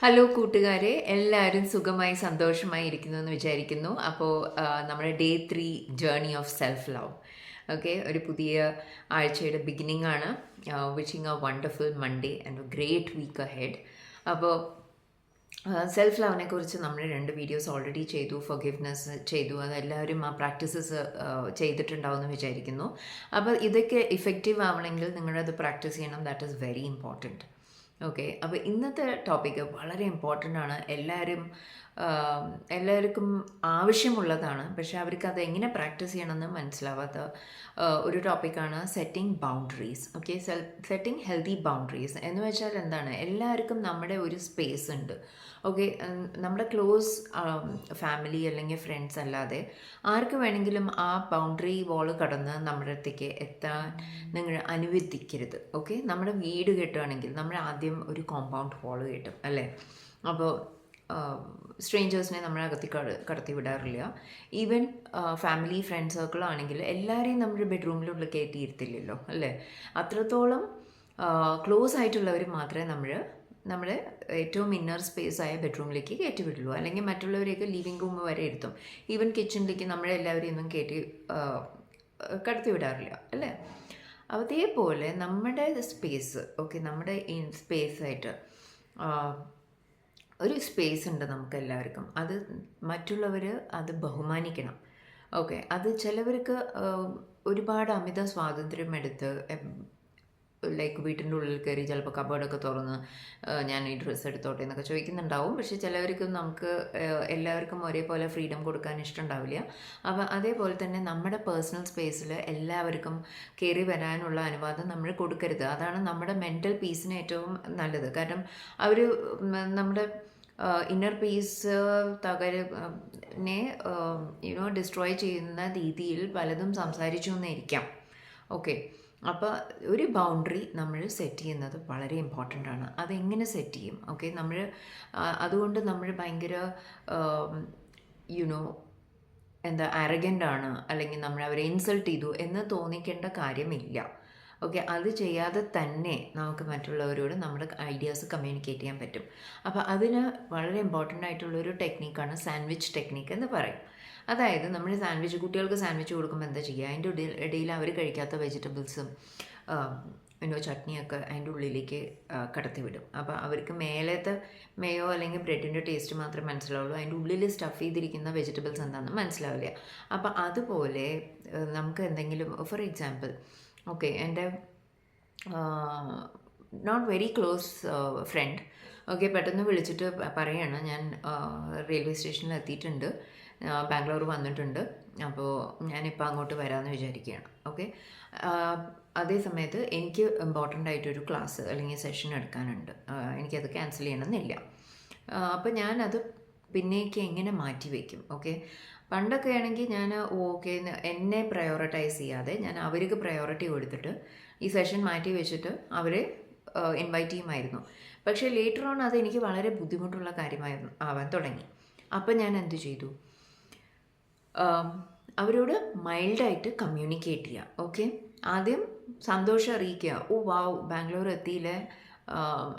Hello കൂട്ടുകാരെ, എല്ലാവരും സുഖമായി സന്തോഷമായി ഇരിക്കുന്നു എന്ന് വിചാരിക്കുന്നു. അപ്പോൾ നമ്മുടെ day 3 journey of self love. Okay, ഒരു പുതിയ ആഴ്ചയുടെ ബിഗിനിങ് ആണ്. Wishing a wonderful Monday and a great week ahead. അപ്പോൾ സെൽഫ് ലവിനെ കുറിച്ച് നമ്മൾ 2 വീഡിയോസ് ഓൾറെഡി ചെയ്തു, ഫൊർഗിവ്നെസ് ചെയ്തു. അതെല്ലാവരും ആ പ്രാക്ടീസസ് ചെയ്തിട്ടുണ്ടാവുമെന്ന് വിചാരിക്കുന്നു. അപ്പോൾ ഇതൊക്കെ ഇഫക്റ്റീവ് ആവണമെങ്കിൽ നിങ്ങളത് പ്രാക്ടീസ് ചെയ്യണം. That is very important. Okay, അപ്പോൾ ഇന്നത്തെ ടോപ്പിക്ക് വളരെ ഇമ്പോർട്ടൻ്റ് ആണ്. എല്ലാവർക്കും ആവശ്യമുള്ളതാണ്. പക്ഷേ അവർക്ക് അത് എങ്ങനെ പ്രാക്ടീസ് ചെയ്യണമെന്ന് മനസ്സിലാവാത്ത ഒരു ടോപ്പിക്കാണ് setting boundaries. Okay, setting healthy boundaries എന്ന് വെച്ചാൽ എന്താണ്? എല്ലാവർക്കും നമ്മുടെ ഒരു സ്പേസ് ഉണ്ട്. ഓക്കെ, നമ്മുടെ ക്ലോസ് ഫാമിലി അല്ലെങ്കിൽ ഫ്രണ്ട്സ് അല്ലാതെ ആർക്ക് വേണമെങ്കിലും ആ ബൗണ്ടറി വാള് കടന്ന് നമ്മുടെ അടുത്തേക്ക് എത്താൻ നിങ്ങൾ അനുവദിക്കരുത്. ഓക്കെ, നമ്മുടെ വീട് കെട്ടുകയാണെങ്കിൽ നമ്മൾ ആദ്യം ഒരു കോമ്പൗണ്ട് വാള് കെട്ടും അല്ലേ? അപ്പോൾ സ്ട്രേഞ്ചേഴ്സിനെ നമ്മളെ കടത്തി വിടാറില്ല. ഈവൻ ഫാമിലി ഫ്രണ്ട് സർക്കിൾ ആണെങ്കിൽ എല്ലാവരെയും നമ്മുടെ ബെഡ്റൂമിലുള്ള കയറ്റിയിരുത്തില്ലല്ലോ അല്ലേ? അത്രത്തോളം ക്ലോസ് ആയിട്ടുള്ളവർ മാത്രമേ നമ്മുടെ ഏറ്റവും ഇന്നർ സ്പേസ് ആയ ബെഡ്റൂമിലേക്ക് കയറ്റി വിടുള്ളൂ. അല്ലെങ്കിൽ മറ്റുള്ളവരെയൊക്കെ ലിവിങ് റൂം വരെ ഇരുത്തും. ഈവൻ കിച്ചണിലേക്ക് നമ്മളെല്ലാവരെയും ഒന്നും കടത്തി വിടാറില്ല അല്ലേ? അതേപോലെ നമ്മുടെ സ്പേസ്, ഓക്കെ, നമ്മുടെ സ്പേസായിട്ട് ഒരു സ്പേസ് ഉണ്ട് നമുക്ക് എല്ലാവർക്കും. അത് മറ്റുള്ളവർ അത് ബഹുമാനിക്കണം. ഓക്കെ, അത് ചിലവർക്ക് ഒരുപാട് അമിത സ്വാതന്ത്ര്യം എടുത്ത് ലൈക്ക് വീട്ടിൻ്റെ ഉള്ളിൽ കയറി ചിലപ്പോൾ കബോർഡൊക്കെ തുറന്ന് ഞാൻ ഈ ഡ്രസ്സ് എടുത്തോട്ടെ എന്നൊക്കെ ചോദിക്കുന്നുണ്ടാവും. പക്ഷേ ചിലവർക്ക് നമുക്ക് എല്ലാവർക്കും ഒരേപോലെ ഫ്രീഡം കൊടുക്കാൻ ഇഷ്ടമുണ്ടാവില്ല. അപ്പോൾ അതേപോലെ തന്നെ നമ്മുടെ പേഴ്സണൽ സ്പേസിൽ എല്ലാവർക്കും കയറി വരാനുള്ള അനുവാദം നമ്മൾ കൊടുക്കരുത്. അതാണ് നമ്മുടെ മെൻ്റൽ പീസിന് ഏറ്റവും നല്ലത്. കാരണം അവർ നമ്മുടെ ഇന്നർ പീസ് ഡിസ്ട്രോയ് ചെയ്യുന്ന രീതിയിൽ പലതും സംസാരിച്ചു എന്നിരിക്കാം. ഓക്കെ, അപ്പോൾ ഒരു ബൗണ്ടറി നമ്മൾ സെറ്റ് ചെയ്യുന്നത് വളരെ ഇമ്പോർട്ടൻ്റ് ആണ്. അതെങ്ങനെ സെറ്റ് ചെയ്യും? ഓക്കെ, അതുകൊണ്ട് നമ്മൾ ഭയങ്കര ആരഗൻ്റ് ആണ്, അല്ലെങ്കിൽ നമ്മൾ അവരെ ഇൻസൾട്ട് ചെയ്തു എന്ന് തോന്നിക്കേണ്ട കാര്യമില്ല. ഓക്കെ, അത് ചെയ്യാതെ തന്നെ നമുക്ക് മറ്റുള്ളവരോട് നമ്മുടെ ഐഡിയാസ് കമ്മ്യൂണിക്കേറ്റ് ചെയ്യാൻ പറ്റും. അപ്പോൾ അതിന് വളരെ ഇമ്പോർട്ടൻ്റ് ആയിട്ടുള്ളൊരു ടെക്നിക്കാണ് സാൻഡ്വിച്ച് ടെക്നിക്ക് എന്ന് പറയും. അതായത് നമ്മൾ കുട്ടികൾക്ക് സാൻഡ്വിച്ച് കൊടുക്കുമ്പോൾ എന്താ ചെയ്യുക? അതിൻ്റെ ഇടയിൽ അവർ കഴിക്കാത്ത വെജിറ്റബിൾസും ചട്നിയൊക്കെ അതിൻ്റെ ഉള്ളിലേക്ക് കടത്തിവിടും. അപ്പോൾ അവർക്ക് മേലത്തെ മേയോ അല്ലെങ്കിൽ ബ്രെഡിൻ്റെ ടേസ്റ്റ് മാത്രമേ മനസ്സിലാവുള്ളൂ. അതിൻ്റെ ഉള്ളിൽ സ്റ്റഫ് ചെയ്തിരിക്കുന്ന വെജിറ്റബിൾസ് എന്താണെന്ന് മനസ്സിലാവില്ല. അപ്പോൾ അതുപോലെ നമുക്ക് എന്തെങ്കിലും, ഫോർ എക്സാമ്പിൾ, ഓക്കെ, എൻ്റെ not very close friend, okay, പെട്ടെന്ന് വിളിച്ചിട്ട് പറയാണ്, ഞാൻ റെയിൽവേ സ്റ്റേഷനിൽ എത്തിയിട്ടുണ്ട്, ബാംഗ്ലൂർ വന്നിട്ടുണ്ട്, അപ്പോൾ ഞാനിപ്പോൾ അങ്ങോട്ട് വരാമെന്ന് വിചാരിക്കുകയാണ്. ഓക്കെ, അതേ സമയത്ത് എനിക്ക് ഇമ്പോർട്ടൻ്റ് ആയിട്ടൊരു ക്ലാസ് അല്ലെങ്കിൽ സെഷൻ എടുക്കാനുണ്ട്, എനിക്കത് ക്യാൻസൽ ചെയ്യണമെന്നില്ല. അപ്പോൾ ഞാനത് പിന്നേക്ക് എങ്ങനെ മാറ്റി വയ്ക്കും? ഓക്കെ, പണ്ടൊക്കെ ആണെങ്കിൽ ഞാൻ ഓക്കെ എന്നെ പ്രയോറിറ്റൈസ് ചെയ്യാതെ ഞാൻ അവർക്ക് പ്രയോറിറ്റി കൊടുത്തിട്ട് ഈ സെഷൻ മാറ്റി വെച്ചിട്ട് അവരെ ഇൻവൈറ്റ് ചെയ്യുമായിരുന്നു. പക്ഷേ ലേറ്റർ ഓൺ അത് എനിക്ക് വളരെ ബുദ്ധിമുട്ടുള്ള ആവാൻ തുടങ്ങി. അപ്പം ഞാൻ എന്ത് ചെയ്തു? അവരോട് മൈൽഡായിട്ട് കമ്മ്യൂണിക്കേറ്റ് ചെയ്യുക. ഓക്കെ, ആദ്യം സന്തോഷം അറിയിക്കുക, ഓ വാവ്, ബാംഗ്ലൂർ എത്തിയില്ലേ,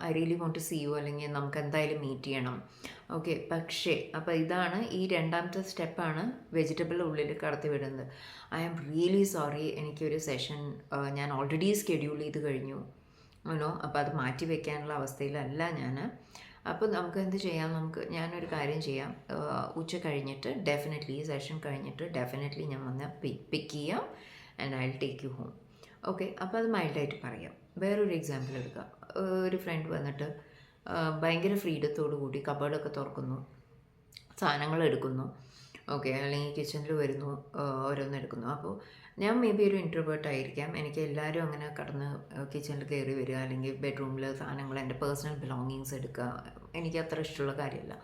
I really want to see you, അല്ലെങ്കിൽ നമുക്ക് എന്തായാലും മീറ്റ് ചെയ്യണം. ഓക്കെ, പക്ഷേ അപ്പോൾ ഇതാണ് ഈ രണ്ടാമത്തെ സ്റ്റെപ്പാണ് വെജിറ്റബിൾ ഉള്ളിൽ കടത്തി വിടുന്നത്. ഐ ആം റിയലി സോറി, എനിക്കൊരു സെഷൻ ഞാൻ ഓൾറെഡി സ്കെഡ്യൂൾ ചെയ്ത് കഴിഞ്ഞു, അപ്പോൾ അത് മാറ്റി വയ്ക്കാനുള്ള അവസ്ഥയിലല്ല ഞാൻ. അപ്പോൾ നമുക്ക് എന്ത് ചെയ്യാം? ഞാനൊരു കാര്യം ചെയ്യാം, ഉച്ച കഴിഞ്ഞിട്ട് ഡെഫിനറ്റ്ലി ഈ സെഷൻ കഴിഞ്ഞിട്ട് ഡെഫിനറ്റ്ലി ഞാൻ വന്ന് പിക്ക് ചെയ്യാം and I will take you home. Okay, അപ്പോൾ അത് മൈൽഡായിട്ട് പറയാം. വേറൊരു എക്സാമ്പിൾ എടുക്കുക. ഒരു ഫ്രണ്ട് വന്നിട്ട് ഭയങ്കര ഫ്രീഡത്തോടു കൂടി കബേർഡൊക്കെ തുറക്കുന്നു, സാധനങ്ങൾ എടുക്കുന്നു, ഓക്കെ, അല്ലെങ്കിൽ കിച്ചണിൽ വരുന്നു, ഓരോന്നെടുക്കുന്നു. അപ്പോൾ ഞാൻ മേ ബി ഒരു ഇൻട്രോവേർട്ട് ആയിരിക്കാം, എനിക്ക് എല്ലാവരും അങ്ങനെ കടന്ന് കിച്ചണിൽ കയറി വരിക അല്ലെങ്കിൽ ബെഡ്റൂമിൽ സാധനങ്ങൾ, എൻ്റെ പേഴ്സണൽ ബിലോങ്ങിങ്സ് എടുക്കുക, എനിക്ക് അത്ര ഇഷ്ടമുള്ള കാര്യമല്ല.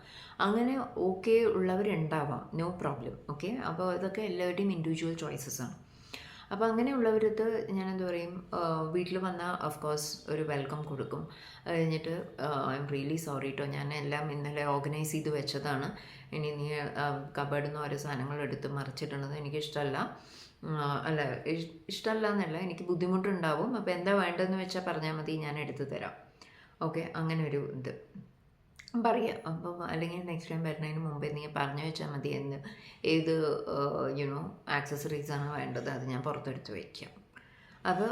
അങ്ങനെ ഓക്കെ ഉള്ളവരുണ്ടാവാം, നോ പ്രോബ്ലം. ഓക്കെ, അപ്പോൾ ഇതൊക്കെ എല്ലാവരുടെയും ഇൻഡിവിജ്വൽ ചോയ്സസ് ആണ്. അപ്പോൾ അങ്ങനെയുള്ളവരത് ഞാൻ എന്താ പറയും, വീട്ടിൽ വന്നാൽ ഓഫ്കോഴ്സ് ഒരു വെൽക്കം കൊടുക്കും. കഴിഞ്ഞിട്ട് ഐ എം റിയലി സോറി കേട്ടോ, ഞാൻ എല്ലാം ഇന്നലെ ഓർഗനൈസ് ചെയ്ത് വെച്ചതാണ്, ഇനി നീ കബേർഡിൽ നിന്ന് ഓരോ സാധനങ്ങൾ എടുത്ത് മറിച്ചിട്ടുള്ളത് എനിക്കിഷ്ടമല്ല, അല്ല ഇഷ്ടമല്ല എന്നല്ല, എനിക്ക് ബുദ്ധിമുട്ടുണ്ടാവും, അപ്പോൾ എന്താ വേണ്ടതെന്ന് വെച്ചാൽ പറഞ്ഞാൽ മതി, ഞാൻ എടുത്തു തരാം. ഓക്കെ, അങ്ങനെ ഒരു ഇത്. പറയാം. അപ്പം അല്ലെങ്കിൽ നെക്സ്റ്റ് ടൈം വരുന്നതിന് മുമ്പേ നീ പറഞ്ഞു വെച്ചാൽ മതി ഏത് ആക്സസറീസാണ് വേണ്ടത്, അത് ഞാൻ പുറത്തെടുത്ത് വയ്ക്കാം. അപ്പോൾ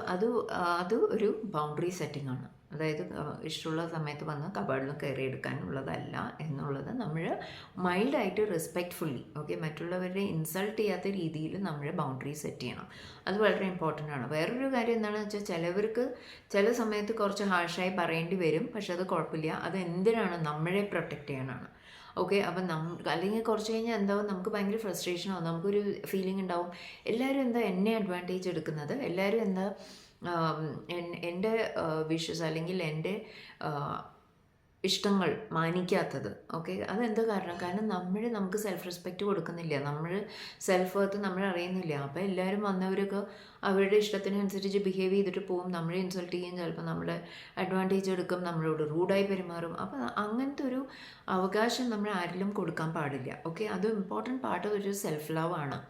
അത് ഒരു ബൗണ്ടറി സെറ്റിംഗ് ആണ്. അതായത് ഇഷ്ടമുള്ള സമയത്ത് വന്ന് കബേർഡിൽ കയറി എടുക്കാനുള്ളതല്ല എന്നുള്ളത് നമ്മൾ മൈൽഡായിട്ട് റെസ്പെക്റ്റ്ഫുള്ളി മറ്റുള്ളവരെ ഇൻസൾട്ട് ചെയ്യാത്ത രീതിയിൽ നമ്മൾ ബൗണ്ടറി സെറ്റ് ചെയ്യണം. അത് വളരെ ഇമ്പോർട്ടൻ്റ് ആണ്. വേറൊരു കാര്യം എന്താണെന്ന് വെച്ചാൽ ചിലവർക്ക് ചില സമയത്ത് കുറച്ച് ഹാർഷായി പറയേണ്ടി വരും, പക്ഷെ അത് കുഴപ്പമില്ല. അത് എന്തിനാണ്? നമ്മളെ പ്രൊട്ടക്റ്റ് ചെയ്യാനാണ്. അപ്പം അല്ലെങ്കിൽ കുറച്ച് കഴിഞ്ഞാൽ എന്താവും, നമുക്ക് ഭയങ്കര ഫ്രസ്ട്രേഷൻ ആവും, നമുക്കൊരു ഫീലിംഗ് ഉണ്ടാവും, എല്ലാവരും എന്താ എന്നെ അഡ്വാൻറ്റേജ് എടുക്കുന്നത്, എല്ലാവരും എന്താ എൻ്റെ വിഷസ് അല്ലെങ്കിൽ എൻ്റെ ഇഷ്ടങ്ങൾ മാനിക്കാത്തത്. അതെന്താ കാരണം നമുക്ക് സെൽഫ് റെസ്പെക്റ്റ് കൊടുക്കുന്നില്ല, നമ്മൾ സെൽഫ് വർത്ത് നമ്മൾ അറിയുന്നില്ല. അപ്പോൾ എല്ലാവരും വന്നവരൊക്കെ അവരുടെ ഇഷ്ടത്തിനനുസരിച്ച് ബിഹേവ് ചെയ്തിട്ട് പോകും, നമ്മളെ ഇൻസൾട്ട് ചെയ്യും, ചിലപ്പോൾ നമ്മുടെ അഡ്വാൻറ്റേജ് എടുക്കും, നമ്മളോട് റൂഡായി പെരുമാറും. അപ്പോൾ അങ്ങനത്തെ ഒരു അവകാശം നമ്മൾ ആരിലും കൊടുക്കാൻ പാടില്ല. അത് ഇമ്പോർട്ടൻറ്റ് പാർട്ട് ഒരു സെൽഫ് ലവ് ആണ്.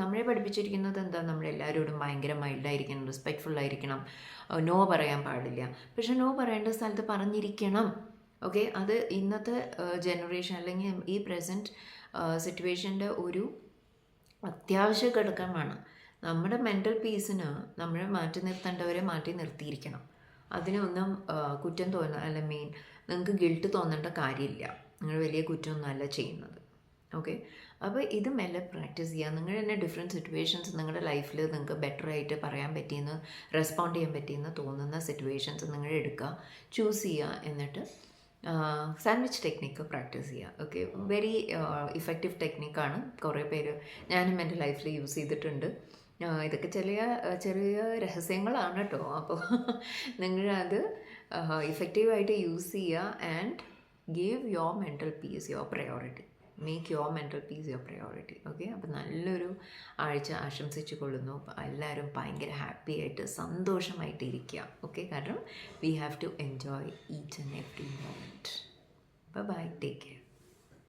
നമ്മളെ പഠിപ്പിച്ചിരിക്കുന്നത് എന്താ, നമ്മളെല്ലാവരോടും ഭയങ്കര മൈൽഡായിരിക്കണം, റെസ്പെക്റ്റ്ഫുൾ ആയിരിക്കണം, നോ പറയാൻ പാടില്ല. പക്ഷെ നോ പറയേണ്ട സ്ഥലത്ത് പറഞ്ഞിരിക്കണം. അത് ഇന്നത്തെ ജനറേഷൻ അല്ലെങ്കിൽ ഈ പ്രസൻറ്റ് സിറ്റുവേഷൻ്റെ ഒരു അത്യാവശ്യ ഘടകമാണ്. നമ്മുടെ മെൻ്റൽ പീസിന് നമ്മളെ മാറ്റി നിർത്തേണ്ടവരെ മാറ്റി നിർത്തിയിരിക്കണം. അതിനൊന്നും കുറ്റം നിങ്ങൾക്ക് ഗിൽട്ട് തോന്നേണ്ട കാര്യമില്ല. നിങ്ങൾ വലിയ കുറ്റമൊന്നുമല്ല ചെയ്യുന്നത്. അപ്പോൾ ഇത് മെല്ലെ പ്രാക്ടീസ് ചെയ്യുക. നിങ്ങൾ തന്നെ ഡിഫറെൻറ്റ് സിറ്റുവേഷൻസ് നിങ്ങളുടെ ലൈഫിൽ നിങ്ങൾക്ക് ബെറ്ററായിട്ട് പറയാൻ പറ്റിയെന്ന്, റെസ്പോണ്ട് ചെയ്യാൻ പറ്റിയെന്ന് തോന്നുന്ന സിറ്റുവേഷൻസ് നിങ്ങൾ എടുക്കുക, ചൂസ് ചെയ്യുക. എന്നിട്ട് സാൻഡ്വിച്ച് ടെക്നിക്ക് പ്രാക്ടീസ് ചെയ്യുക. വെരി ഇഫക്റ്റീവ് ടെക്നിക്കാണ്. കുറേ പേര് ഞാനും എൻ്റെ ലൈഫിൽ യൂസ് ചെയ്തിട്ടുണ്ട്. ഇതൊക്കെ ചെറിയ രഹസ്യങ്ങളാണ് കേട്ടോ. അപ്പോൾ നിങ്ങളത് ഇഫക്റ്റീവായിട്ട് യൂസ് ചെയ്യുക. And give your mental peace your priority. Make your mental peace your priority. അപ്പോൾ നല്ലൊരു ആഴ്ച ആശംസിച്ചു കൊള്ളുന്നു. എല്ലാവരും ഭയങ്കര ഹാപ്പി ആയിട്ട് സന്തോഷമായിട്ട് ഇരിക്കുക. കാരണം we have to enjoy each and every moment. Bye, take care.